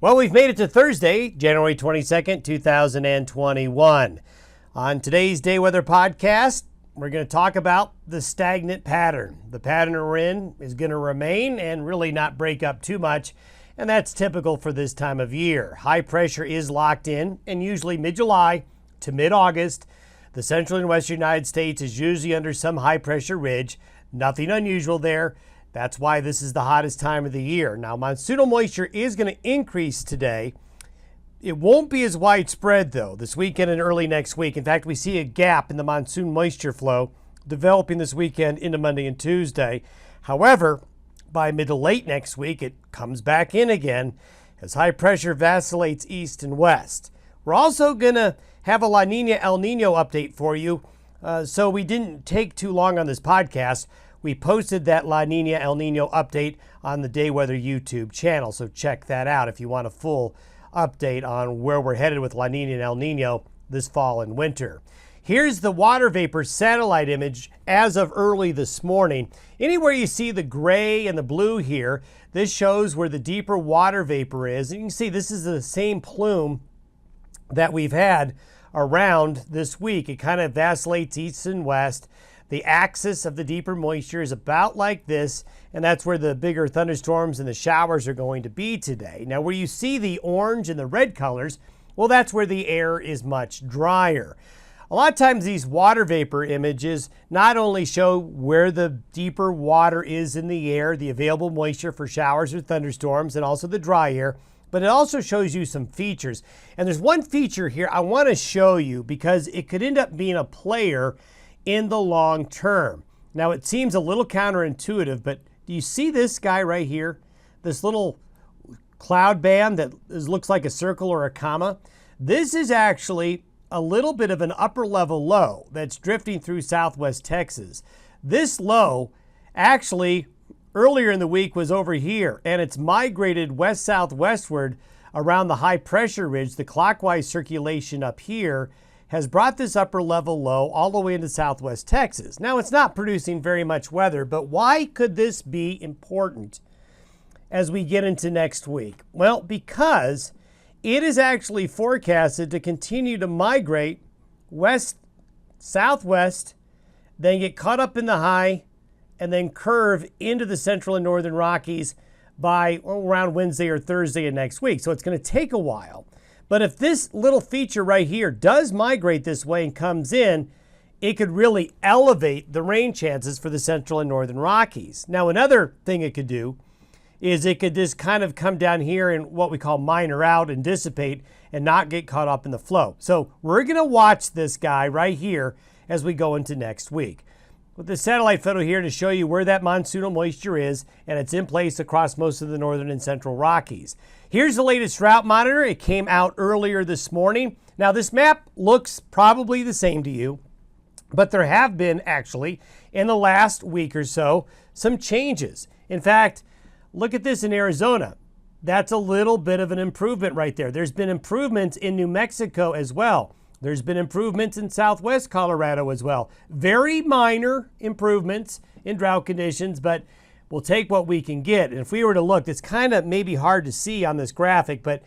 Well, we've made it to Thursday, January 22nd, 2021. On today's Day Weather Podcast, we're going to talk about the stagnant pattern. The pattern we're in is going to remain and really not break up too much, and that's typical for this time of year. High pressure is locked in, and usually mid-July to mid-August, the central and western United States is usually under some high pressure ridge. Nothing unusual there. That's why this is the hottest time of the year. Now, monsoonal moisture is going to increase today. It won't be as widespread, though, this weekend and early next week. In fact, we see a gap in the monsoon moisture flow developing this weekend into Monday and Tuesday. However, by mid to late next week, it comes back in again as high pressure vacillates east and west. We're also going to have a La Nina El Nino update for you. So we didn't take too long on this podcast. We posted that La Nina El Nino update on the Day Weather YouTube channel, so check that out if you want a full update on where we're headed with La Nina and El Nino this fall and winter. Here's the water vapor satellite image as of early this morning. Anywhere you see the gray and the blue here, this shows where the deeper water vapor is. And you can see this is the same plume that we've had around this week. It kind of vacillates east and west. The axis of the deeper moisture is about like this, and that's where the bigger thunderstorms and the showers are going to be today. Now, where you see the orange and the red colors, well, that's where the air is much drier. A lot of times these water vapor images not only show where the deeper water is in the air, the available moisture for showers or thunderstorms, and also the dry air, but it also shows you some features. And there's one feature here I want to show you because it could end up being a player in the long term. Now, it seems a little counterintuitive, but do you see this guy right here? This little cloud band that looks like a circle or a comma? This is actually a little bit of an upper level low that's drifting through southwest Texas. This low actually earlier in the week was over here, and it's migrated west-southwestward around the high pressure ridge. The clockwise circulation up here has brought this upper level low all the way into southwest Texas. Now, it's not producing very much weather, but why could this be important as we get into next week? Well, because it is actually forecasted to continue to migrate west-southwest, then get caught up in the high, and then curve into the central and northern Rockies by around Wednesday or Thursday of next week. So it's going to take a while. But if this little feature right here does migrate this way and comes in, it could really elevate the rain chances for the central and northern Rockies. Now, another thing it could do is it could just kind of come down here and what we call minor out and dissipate and not get caught up in the flow. So we're going to watch this guy right here as we go into next week. With the satellite photo here to show you where that monsoonal moisture is, and it's in place across most of the northern and central Rockies. Here's the latest drought monitor. It came out earlier this morning. Now, this map looks probably the same to you, but there have been actually in the last week or so some changes. In fact, look at this in Arizona. That's a little bit of an improvement right there. There's been improvements in New Mexico as well. There's been improvements in southwest Colorado as well. Very minor improvements in drought conditions, but we'll take what we can get. And if we were to look, it's kind of maybe hard to see on this graphic, but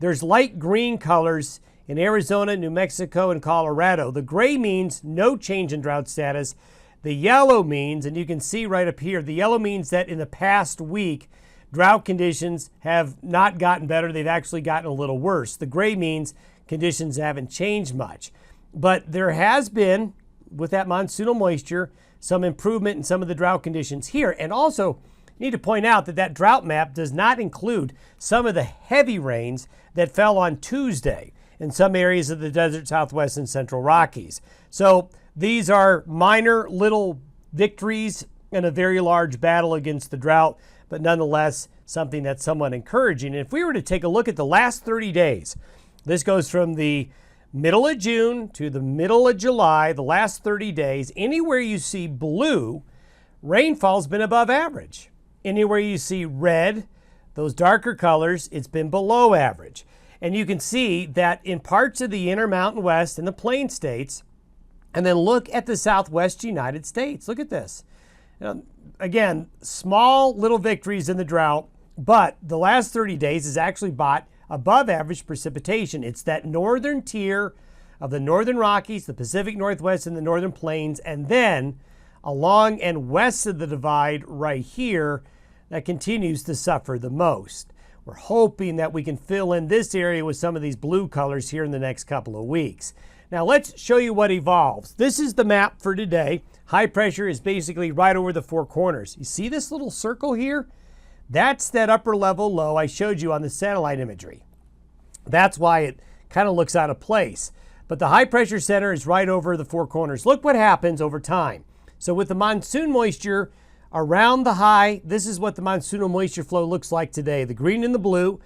there's light green colors in Arizona, New Mexico, and Colorado. The gray means no change in drought status. The yellow means, and you can see right up here, the yellow means that in the past week, drought conditions have not gotten better. They've actually gotten a little worse. The gray means conditions haven't changed much. But there has been, with that monsoonal moisture, some improvement in some of the drought conditions here. And also, need to point out that that drought map does not include some of the heavy rains that fell on Tuesday in some areas of the desert southwest and central Rockies. So these are minor little victories in a very large battle against the drought, but nonetheless, something that's somewhat encouraging. And if we were to take a look at the last 30 days, this goes from the middle of June to the middle of July, the last 30 days, anywhere you see blue, rainfall's been above average. Anywhere you see red, those darker colors, it's been below average. And you can see that in parts of the Intermountain West and the Plain States, and then look at the Southwest United States. Look at this. Again, small little victories in the drought But the last 30 days has actually brought above average precipitation. It's that northern tier of the northern Rockies, the Pacific Northwest, and the northern plains, and then along and west of the divide right here that continues to suffer the most. We're hoping that we can fill in this area with some of these blue colors here in the next couple of weeks. Now let's show you what evolves. This is the map for today. High pressure is basically right over the four corners. You see this little circle here? That's that upper level low I showed you on the satellite imagery. That's why it kind of looks out of place. But the high pressure center is right over the four corners. Look what happens over time. So with the monsoon moisture around the high, this is what the monsoonal moisture flow looks like today. The green and the blue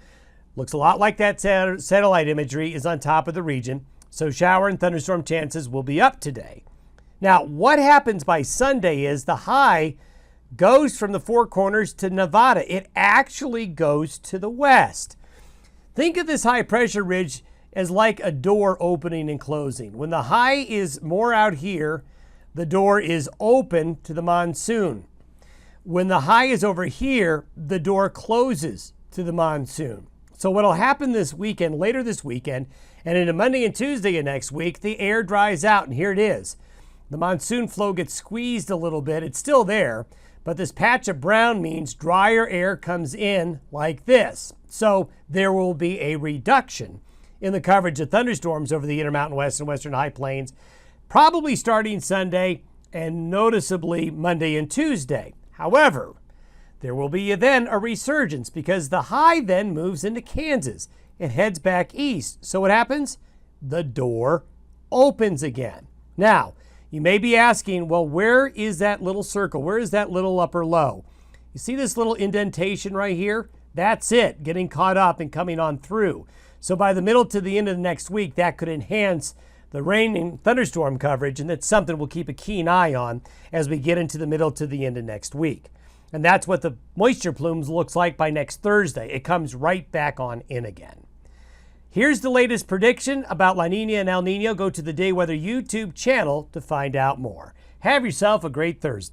looks a lot like that satellite imagery is on top of the region. So shower and thunderstorm chances will be up today. Now, what happens by Sunday is the high goes from the four corners to Nevada. It actually goes to the west. Think of this high pressure ridge as like a door opening and closing. When the high is more out here, the door is open to the monsoon. When the high is over here, the door closes to the monsoon. So what will happen this weekend, later this weekend, and into Monday and Tuesday of next week, the air dries out, and here it is. The monsoon flow gets squeezed a little bit. It's still there, but this patch of brown means drier air comes in like this. So there will be a reduction in the coverage of thunderstorms over the Intermountain West and Western High Plains, probably starting Sunday and noticeably Monday and Tuesday. However, there will be then a resurgence because the high then moves into Kansas. It heads back east. So what happens? The door opens again. Now, you may be asking, well, where is that little circle? Where is that little upper low? You see this little indentation right here? That's it, getting caught up and coming on through. So by the middle to the end of the next week, that could enhance the rain and thunderstorm coverage, and that's something we'll keep a keen eye on as we get into the middle to the end of next week. And that's what the moisture plumes looks like by next Thursday. It comes right back on in again. Here's the latest prediction about La Nina and El Nino. Go to the Day Weather YouTube channel to find out more. Have yourself a great Thursday.